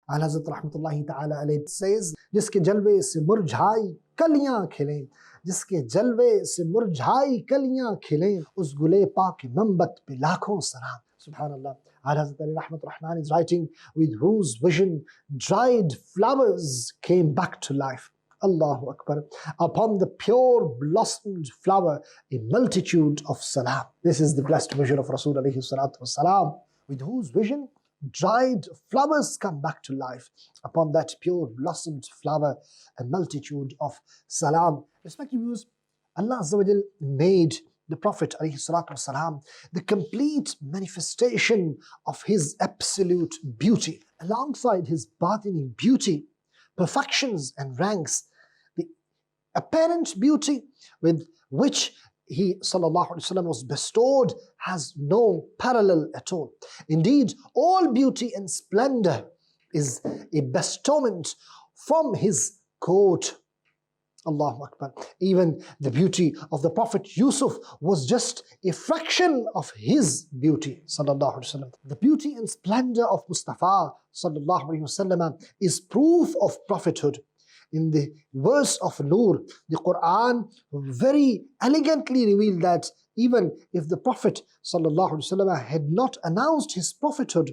Hazrat Rahmatullahi Ta'ala alayhi says, जिसके जलवे से मुरझाई कलियां खिलें, जिसके जलवे से मुरझाई कलियां खिलें, उस गुले पाक मंबत पे लाखों सलाम. Subhanallah. Hazrat Ali Rahmat Rahman is writing, with whose vision dried flowers came back to life. Allahu Akbar. Upon the pure blossomed flower, a multitude of salam. This is the blessed vision of Rasul alayhi salatu wasalam, with whose vision dried flowers come back to life. Upon that pure blossomed flower, a multitude of salam. Respected viewers, Allah Azza wa Jal made the Prophet alayhi salatu wasalam the complete manifestation of his absolute beauty. Alongside his batini beauty, perfections and ranks, the apparent beauty with which he sallallahu alaihi wasallam was bestowed has no parallel at all. Indeed, all beauty and splendor is a bestowment from his court. Allahu Akbar. Even the beauty of the Prophet Yusuf was just a fraction of his beauty, sallallahu alaihi wasallam. The beauty and splendor of Mustafa sallallahu alaihi wasallam is proof of prophethood. In the verse of Nur, the Quran very elegantly revealed that even if the Prophet sallallahu alaihi wasallam had not announced his prophethood,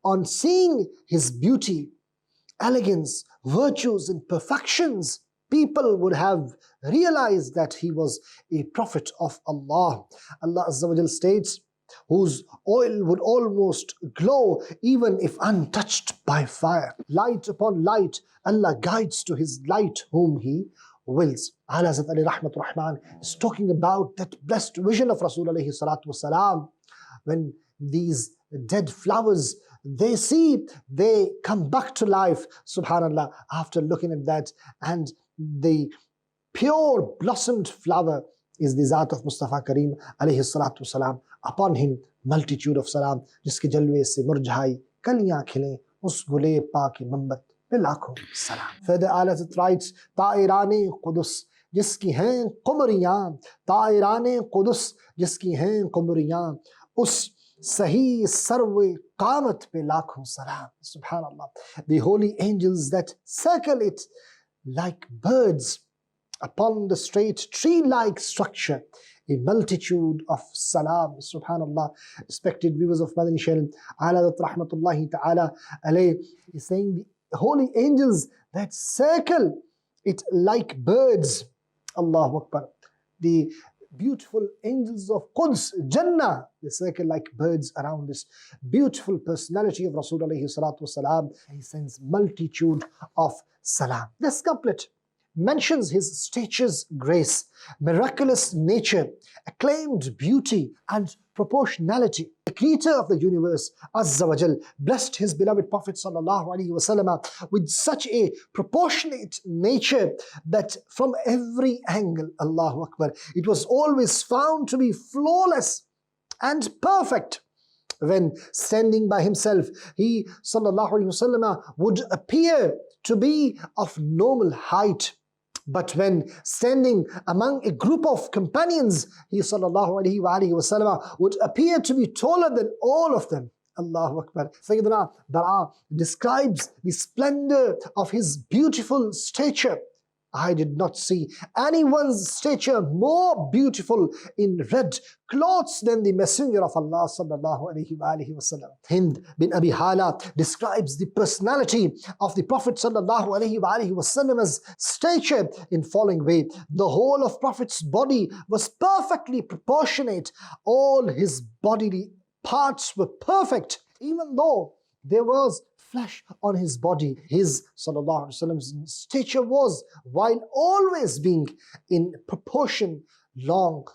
on seeing his beauty, elegance, virtues and perfections, people would have realized that he was a prophet of Allah. Allah Azza wa Jal states, whose oil would almost glow even if untouched by fire. Light upon light, Allah guides to his light whom he wills. Hazrat Ali Rahmat Rahman is talking about that blessed vision of Rasul alayhi salatu wasalam. When these dead flowers, they come back to life, subhanallah, after looking at that. And the pure blossomed flower is the Zat of Mustafa Kareem alayhi salatu wasalam. Upon him, multitude of salam. जिसके जलवे से मुरझाई कलियां खिलें, उस गुले पाक मंबत पे लाखों सलाम. Further, Allah writes, ताइराने कुदस जिसकी हैं कुमरियां, ताइराने कुदस जिसकी हैं कुमरियां, उस सही सर्व कामत पे लाखों सलाम. Subhanallah. The holy angels that circle it like birds upon the straight tree-like structure, a multitude of salam. Subhanallah. Respected viewers of Madani Channel, Ala Rahmatullahi Ta'ala alayh is saying the holy angels that circle it like birds. Allahu Akbar. The beautiful angels of Quds, Jannah, they circle like birds around this beautiful personality of Rasul alayhi salatu wasalam. He sends multitude of salam. This couplet mentions his stature's grace, miraculous nature, acclaimed beauty and proportionality. The creator of the universe, Azza wa Jal, blessed his beloved Prophet sallallahu alaihi wasallam with such a proportionate nature that from every angle, Allahu Akbar, it was always found to be flawless and perfect. When standing by himself, he sallallahu alaihi wasallam would appear to be of normal height. But when standing among a group of companions, he sallallahu alaihi wasallam would appear to be taller than all of them. Allahu Akbar. Sayyidina Bara describes the splendor of his beautiful stature. I did not see anyone's stature more beautiful in red clothes than the Messenger of Allah sallallahu alaihi wasallam. Hind bin Abi Hala describes the personality of the Prophet sallallahu alaihi wasallam's stature in following way. The whole of Prophet's body was perfectly proportionate. All his bodily parts were perfect, even though there was flesh on his body. His sallallahu alaihi wasallam's stature was, while always being in proportion, long,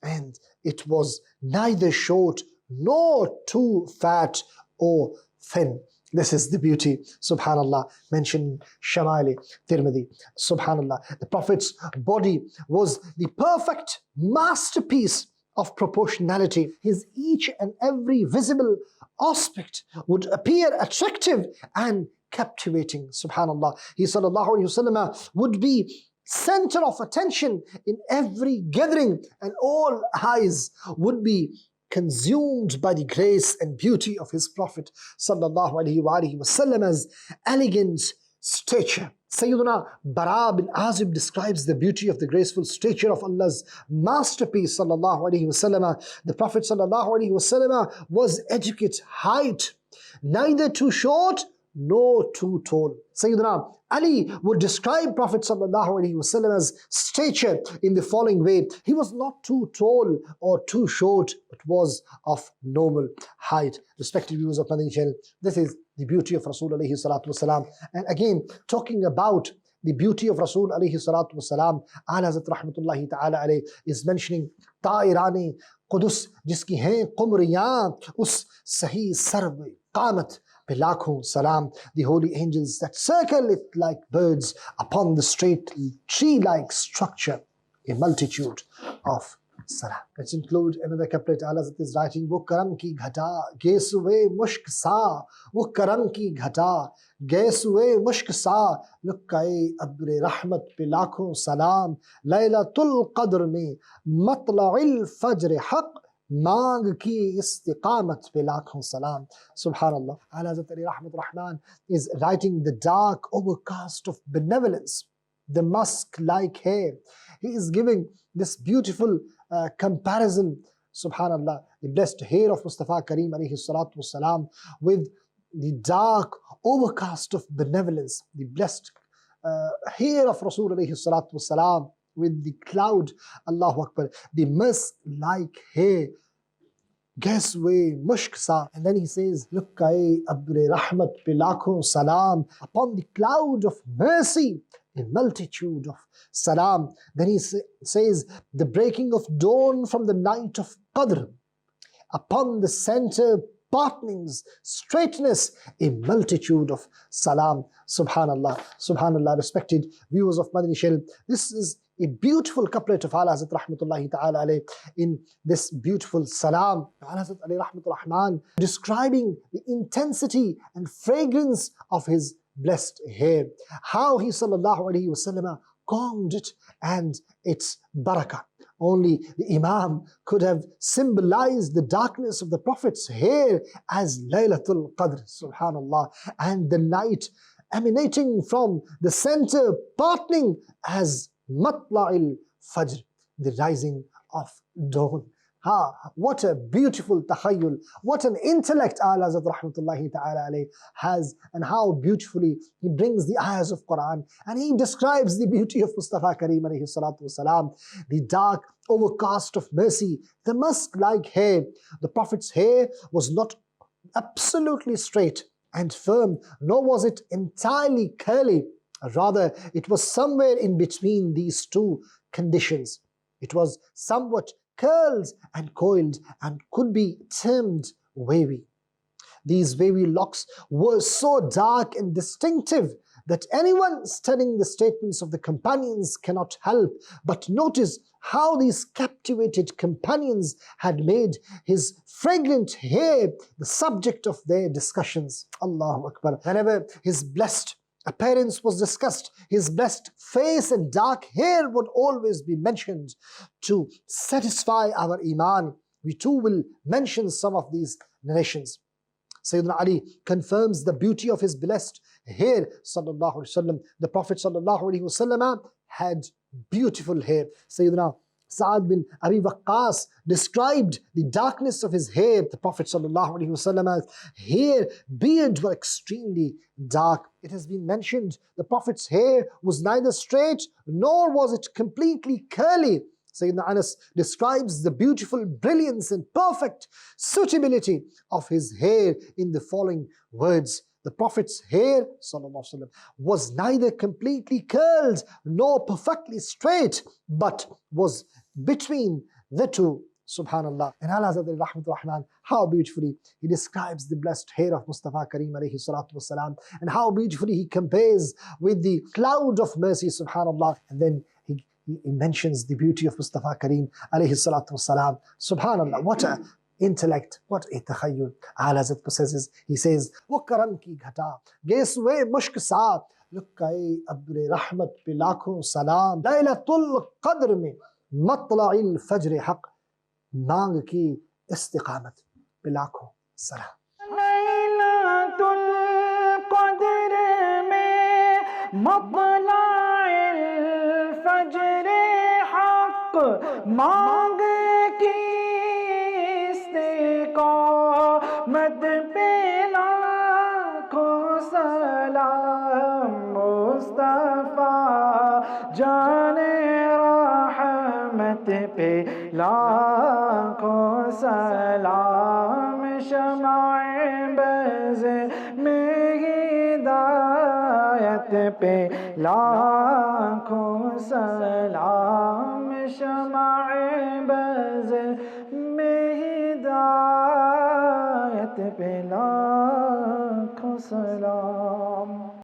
and it was neither short nor too fat or thin. This is the beauty, subhanallah, mentioned Shamali Tirmidhi. Subhanallah, the Prophet's body was the perfect masterpiece of proportionality. His each and every visible aspect would appear attractive and captivating. Subhanallah. He sallallahu alaihi wasallam would be center of attention in every gathering, and all eyes would be consumed by the grace and beauty of his Prophet sallallahu alaihi wasallam's elegant stature. Sayyiduna Bara bin Azib describes the beauty of the graceful stature of Allah's masterpiece sallallahu alaihi wasallam. The Prophet sallallahu alaihi wasallam was adequate height, neither too short nor too tall. Sayyiduna Ali would describe Prophet sallallahu alaihi wasallam's stature in the following way: he was not too tall or too short, but was of normal height. Respected viewers of Madani channel, this is the beauty of Rasul alayhi salatu wasalam. And again, talking about the beauty of Rasul alayhi salatu wasalam, Ala Hazrat rahmatullahi ta'ala alayh is mentioning Ta'irani Qudus, jiski hain qumriyan, us sahi sarv qamat pe lakhon salam, the holy angels that circle it like birds upon the straight tree-like structure, a multitude of salam. Let's include another couplet. Allah is writing, wo karam ki ghata gesuwe mushk sa, wo karam ki ghata gesuwe mushk sa, lukkae abre rahmat pe lakhon salam, laylatul qadr mein matla'il fajr haq, maang ki istiqamat pe lakhon salam. Subhanallah. Allah Rahmat Rahman is writing the dark overcast of benevolence, the musk-like hair. He is giving this beautiful comparison, subhanallah, the blessed hair of Mustafa Kareem alayhi salatu wasalam with the dark overcast of benevolence, the blessed hair of Rasul alayhi salatu wasalam with the cloud, Allahu Akbar, the musk-like hair, gasway mushk sa. And then he says, lukkai abre rahmat pe lakhon salam, upon the cloud of mercy, a multitude of salam. Then he says, the breaking of dawn from the night of Qadr, upon the center partnings, straightness, a multitude of salam. Subhanallah, subhanallah. Respected viewers of Madani Shell, this is a beautiful couplet of Ala Hazrat rahmatullahi ta'ala alayh in this beautiful salam. Ala Hazrat alayhi rahmatul rahman describing the intensity and fragrance of his blessed hair, how he sallallahu alayhi wasallam combed it and its barakah. Only the Imam could have symbolized the darkness of the Prophet's hair as Laylatul Qadr, subhanallah, and the night emanating from the center partning as Matla'il Fajr, the rising of dawn. What a beautiful takhayyul, what an intellect Ala Hazrat rahmatullahi ta'ala alayh has, and how beautifully he brings the ayahs of Quran and he describes the beauty of Mustafa Kareem alayhi salatu wasalam, the dark overcast of mercy, the musk-like hair. The Prophet's hair was not absolutely straight and firm, nor was it entirely curly. Rather, it was somewhere in between these two conditions. It was somewhat curled and coiled and could be termed wavy. These wavy locks were so dark and distinctive that anyone studying the statements of the companions cannot help but notice how these captivated companions had made his fragrant hair the subject of their discussions. Allahu Akbar. Whenever his blessed appearance was discussed, his blessed face and dark hair would always be mentioned. To satisfy our iman, we too will mention some of these narrations. Sayyidina Ali confirms the beauty of his blessed hair, sallallahu alaihi wasallam. The Prophet sallallahu alaihi wasallam had beautiful hair. Sayyidina Sa'ad bin Abi Waqqas described the darkness of his hair. The Prophet ﷺ's hair, beard were extremely dark. It has been mentioned the Prophet's hair was neither straight nor was it completely curly. Sayyidina Anas describes the beautiful brilliance and perfect suitability of his hair in the following words. The Prophet's hair ﷺ was neither completely curled nor perfectly straight, but was between the two. Subhanallah. And Allah Rahmatul Rahman, how beautifully he describes the blessed hair of Mustafa Kareem alayhi salatu wasalam, and how beautifully he compares with the cloud of mercy, subhanallah. And then he mentions the beauty of Mustafa Kareem alayhi salatu wasalam. Subhanallah, what a intellect, what a takhayyul Ala Hazrat possesses. He says, wo karam ki ghata geswe mushk sa, lukkai abre rahmat pe lakhon salam, laylatul qadr mein matla'il fajr haq, maang ki इस्तिकामत पे लाखों सलाम। लैलतुल क़द्र में मत्लाइल फज्र हक़ मांग की इस्तिकामत पे लाखों सलाम। मुस्तफ़ा जाने रहमत पे लाखों सलाम। शमाए बज़ में हिदायत पे लाखों सलाम। शमाए बज़ में हिदायत पे लाखों सलाम।